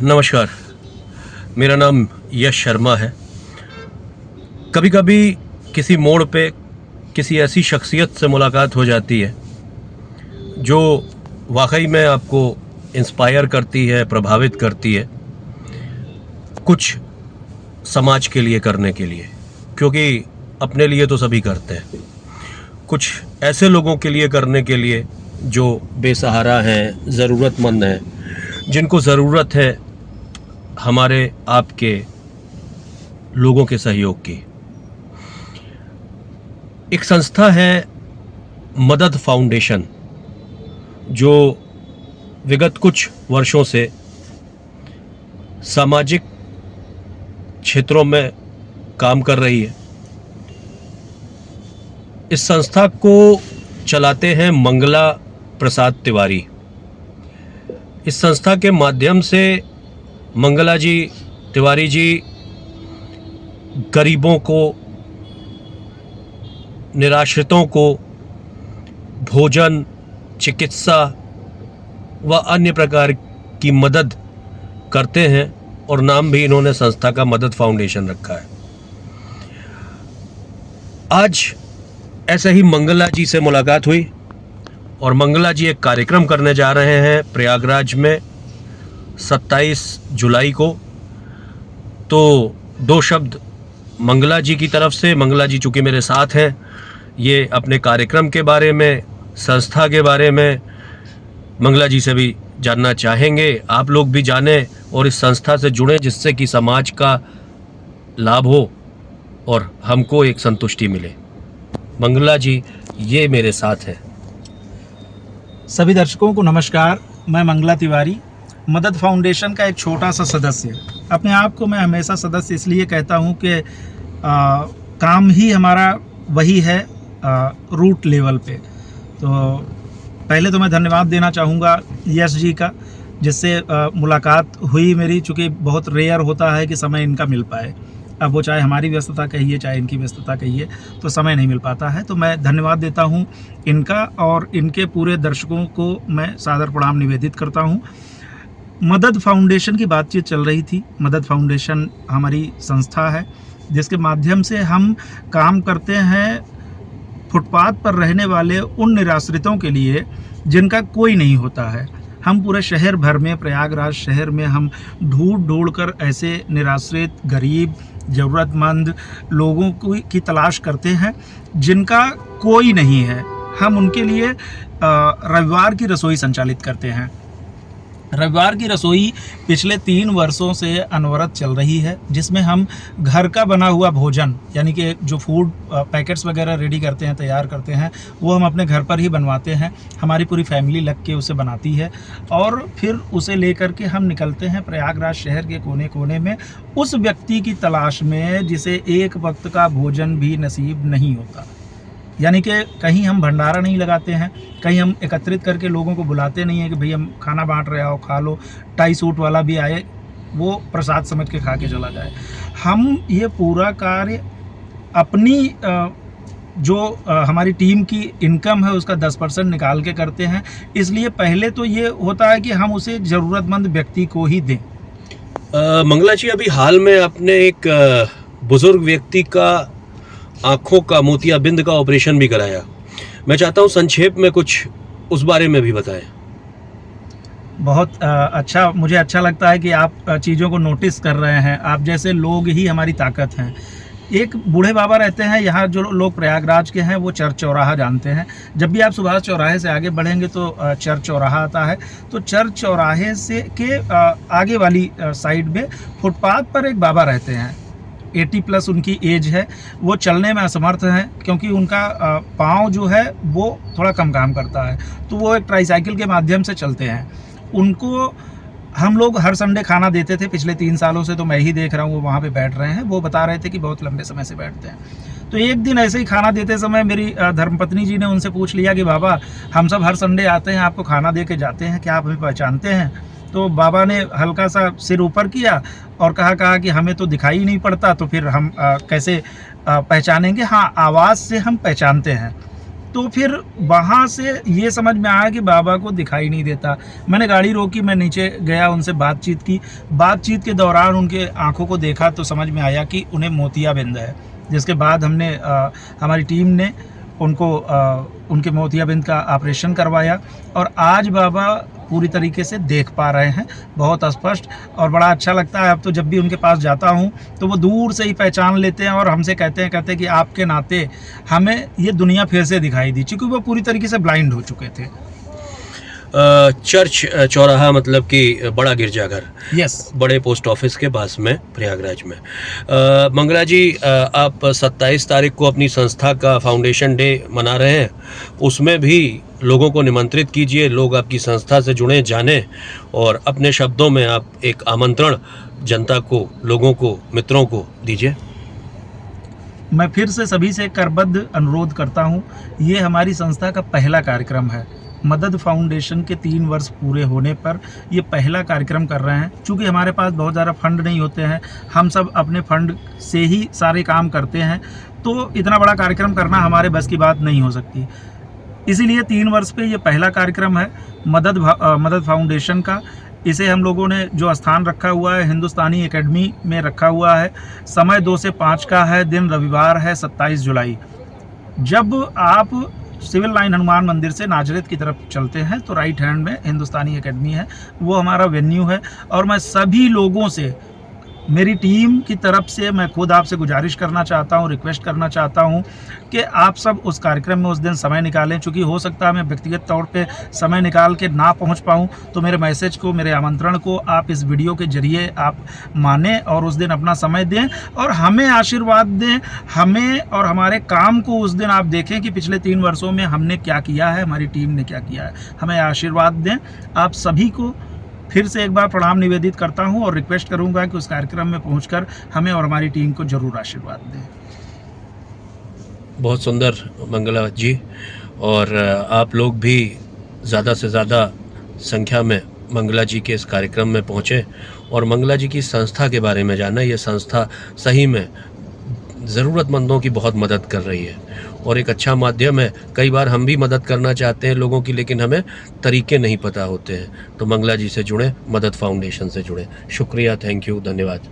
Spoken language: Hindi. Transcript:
नमस्कार, मेरा नाम यश शर्मा है। कभी कभी किसी मोड़ पे किसी ऐसी शख्सियत से मुलाकात हो जाती है जो वाकई में आपको इंस्पायर करती है, प्रभावित करती है कुछ समाज के लिए करने के लिए, क्योंकि अपने लिए तो सभी करते हैं, कुछ ऐसे लोगों के लिए करने के लिए जो बेसहारा हैं, ज़रूरतमंद हैं, जिनको ज़रूरत है हमारे आपके लोगों के सहयोग की। एक संस्था है मदद फाउंडेशन, जो विगत कुछ वर्षों से सामाजिक क्षेत्रों में काम कर रही है। इस संस्था को चलाते हैं मंगला प्रसाद तिवारी। इस संस्था के माध्यम से मंगला जी तिवारी जी गरीबों को, निराश्रितों को भोजन, चिकित्सा व अन्य प्रकार की मदद करते हैं और नाम भी इन्होंने संस्था का मदद फाउंडेशन रखा है। आज ऐसे ही मंगला जी से मुलाकात हुई और मंगला जी एक कार्यक्रम करने जा रहे हैं प्रयागराज में 27 जुलाई को। तो दो शब्द मंगला जी की तरफ से, मंगला जी चूँकि मेरे साथ हैं, ये अपने कार्यक्रम के बारे में, संस्था के बारे में मंगला जी से भी जानना चाहेंगे। आप लोग भी जानें और इस संस्था से जुड़ें, जिससे कि समाज का लाभ हो और हमको एक संतुष्टि मिले। मंगला जी ये मेरे साथ है। सभी दर्शकों को नमस्कार। मैं मंगला तिवारी, मदद फाउंडेशन का एक छोटा सा सदस्य। अपने आप को मैं हमेशा सदस्य इसलिए कहता हूं कि काम ही हमारा वही है रूट लेवल पे। तो पहले तो मैं धन्यवाद देना चाहूँगा यश जी का, जिससे मुलाकात हुई मेरी, चूँकि बहुत रेयर होता है कि समय इनका मिल पाए। अब वो चाहे हमारी व्यस्तता कहिए, चाहे इनकी व्यस्तता कहिए, तो समय नहीं मिल पाता है। तो मैं धन्यवाद देता हूँ इनका, और इनके पूरे दर्शकों को मैं सादर प्रणाम निवेदित करता हूँ। मदद फाउंडेशन की बातचीत चल रही थी। मदद फाउंडेशन हमारी संस्था है जिसके माध्यम से हम काम करते हैं फुटपाथ पर रहने वाले उन निराश्रितों के लिए जिनका कोई नहीं होता है। हम पूरे शहर भर में, प्रयागराज शहर में हम ढूंढ कर ऐसे निराश्रित, गरीब, ज़रूरतमंद लोगों की तलाश करते हैं जिनका कोई नहीं है। हम उनके लिए रविवार की रसोई संचालित करते हैं। रविवार की रसोई पिछले 3 वर्षों से अनवरत चल रही है, जिसमें हम घर का बना हुआ भोजन, यानी कि जो फूड पैकेट्स वगैरह रेडी करते हैं, तैयार करते हैं, वो हम अपने घर पर ही बनवाते हैं। हमारी पूरी फैमिली लग के उसे बनाती है और फिर उसे लेकर के हम निकलते हैं प्रयागराज शहर के कोने कोने में, उस व्यक्ति की तलाश में जिसे एक वक्त का भोजन भी नसीब नहीं होता। यानी कि कहीं हम भंडारा नहीं लगाते हैं, कहीं हम एकत्रित करके लोगों को बुलाते नहीं हैं कि भाई हम खाना बांट रहे हो, खा लो। टाई सूट वाला भी आए, वो प्रसाद समझ के खा के चला जाए। हम ये पूरा कार्य अपनी हमारी टीम की इनकम है उसका 10% निकाल के करते हैं। इसलिए पहले तो ये होता है कि हम उसे ज़रूरतमंद व्यक्ति को ही दें। मंगला जी, अभी हाल में आपने एक बुजुर्ग व्यक्ति का आँखों का मोतियाबिंद का ऑपरेशन भी कराया। मैं चाहता हूँ संक्षेप में कुछ उस बारे में भी बताएं। बहुत अच्छा, मुझे अच्छा लगता है कि आप चीज़ों को नोटिस कर रहे हैं। आप जैसे लोग ही हमारी ताकत हैं। एक बूढ़े बाबा रहते हैं यहाँ, जो लोग प्रयागराज के हैं वो चर्च चौराहा जानते हैं। जब भी आप सुभाष चौराहे से आगे बढ़ेंगे तो चर्च चौराहा आता है। तो चर्च चौराहे से के आगे वाली साइड में फुटपाथ पर एक बाबा रहते हैं। 80+ उनकी एज है। वो चलने में असमर्थ हैं क्योंकि उनका पाँव जो है वो थोड़ा कम काम करता है, तो वो एक ट्राईसाइकिल के माध्यम से चलते हैं। उनको हम लोग हर संडे खाना देते थे पिछले 3 सालों से। तो मैं ही देख रहा हूँ वो वहाँ पे बैठ रहे हैं। वो बता रहे थे कि बहुत लंबे समय से बैठते हैं। तो एक दिन ऐसे ही खाना देते समय मेरी धर्मपत्नी जी ने उनसे पूछ लिया कि बाबा, हम सब हर संडे आते हैं, आपको खाना दे के जाते हैं, क्या आप हमें पहचानते हैं? तो बाबा ने हल्का सा सिर ऊपर किया और कहा कि हमें तो दिखाई नहीं पड़ता, तो फिर हम कैसे पहचानेंगे? हाँ, आवाज़ से हम पहचानते हैं। तो फिर वहाँ से ये समझ में आया कि बाबा को दिखाई नहीं देता। मैंने गाड़ी रोकी, मैं नीचे गया, उनसे बातचीत की। बातचीत के दौरान उनके आंखों को देखा तो समझ में आया कि उन्हें मोतियाबिंद है, जिसके बाद हमने हमारी टीम ने उनको उनके मोतियाबिंद का ऑपरेशन करवाया और आज बाबा पूरी तरीके से देख पा रहे हैं, बहुत स्पष्ट, और बड़ा अच्छा लगता है। अब तो जब भी उनके पास जाता हूँ तो वो दूर से ही पहचान लेते हैं और हमसे कहते हैं कि आपके नाते हमें ये दुनिया फिर से दिखाई दी, क्योंकि वो पूरी तरीके से ब्लाइंड हो चुके थे। चर्च चौराहा मतलब कि बड़ा गिरजाघर, यस। बड़े पोस्ट ऑफिस के पास में प्रयागराज में। मंगला जी, आप 27 तारीख को अपनी संस्था का फाउंडेशन डे मना रहे हैं, उसमें भी लोगों को निमंत्रित कीजिए, लोग आपकी संस्था से जुड़े, जाने, और अपने शब्दों में आप एक आमंत्रण जनता को, लोगों को, मित्रों को दीजिए। मैं फिर से सभी से करबद्ध अनुरोध करता हूँ, ये हमारी संस्था का पहला कार्यक्रम है। मदद फाउंडेशन के 3 वर्ष पूरे होने पर ये पहला कार्यक्रम कर रहे हैं। चूँकि हमारे पास बहुत ज़्यादा फंड नहीं होते हैं, हम सब अपने फंड से ही सारे काम करते हैं, तो इतना बड़ा कार्यक्रम करना हमारे बस की बात नहीं हो सकती। इसीलिए 3 वर्ष पे ये पहला कार्यक्रम है मदद फाउंडेशन का। इसे हम लोगों ने जो स्थान रखा हुआ है हिंदुस्तानी एकेडमी में रखा हुआ है। समय 2 से 5 का है, दिन रविवार है 27 जुलाई। जब आप सिविल लाइन हनुमान मंदिर से नाजरेथ की तरफ चलते हैं तो राइट हैंड में हिंदुस्तानी एकेडमी है, वो हमारा वेन्यू है। और मैं सभी लोगों से, मेरी टीम की तरफ से मैं खुद आपसे गुजारिश करना चाहता हूं, रिक्वेस्ट करना चाहता हूं कि आप सब उस कार्यक्रम में उस दिन समय निकालें। चूँकि हो सकता है मैं व्यक्तिगत तौर पे समय निकाल के ना पहुंच पाऊं, तो मेरे मैसेज को, मेरे आमंत्रण को आप इस वीडियो के जरिए आप मानें और उस दिन अपना समय दें और हमें आशीर्वाद दें, हमें और हमारे काम को उस दिन आप देखें कि पिछले 3 वर्षों में हमने क्या किया है, हमारी टीम ने क्या किया है। हमें आशीर्वाद दें। आप सभी को फिर से एक बार प्रणाम निवेदित करता हूं और रिक्वेस्ट करूंगा कि उस कार्यक्रम में पहुंचकर हमें और हमारी टीम को जरूर आशीर्वाद दें। बहुत सुंदर मंगला जी, और आप लोग भी ज़्यादा से ज़्यादा संख्या में मंगला जी के इस कार्यक्रम में पहुँचें और मंगला जी की संस्था के बारे में जाना। ये संस्था सही में ज़रूरतमंदों की बहुत मदद कर रही है और एक अच्छा माध्यम है। कई बार हम भी मदद करना चाहते हैं लोगों की, लेकिन हमें तरीके नहीं पता होते हैं। तो मंगला जी से जुड़ें, मदद फाउंडेशन से जुड़ें। शुक्रिया, थैंक यू, धन्यवाद।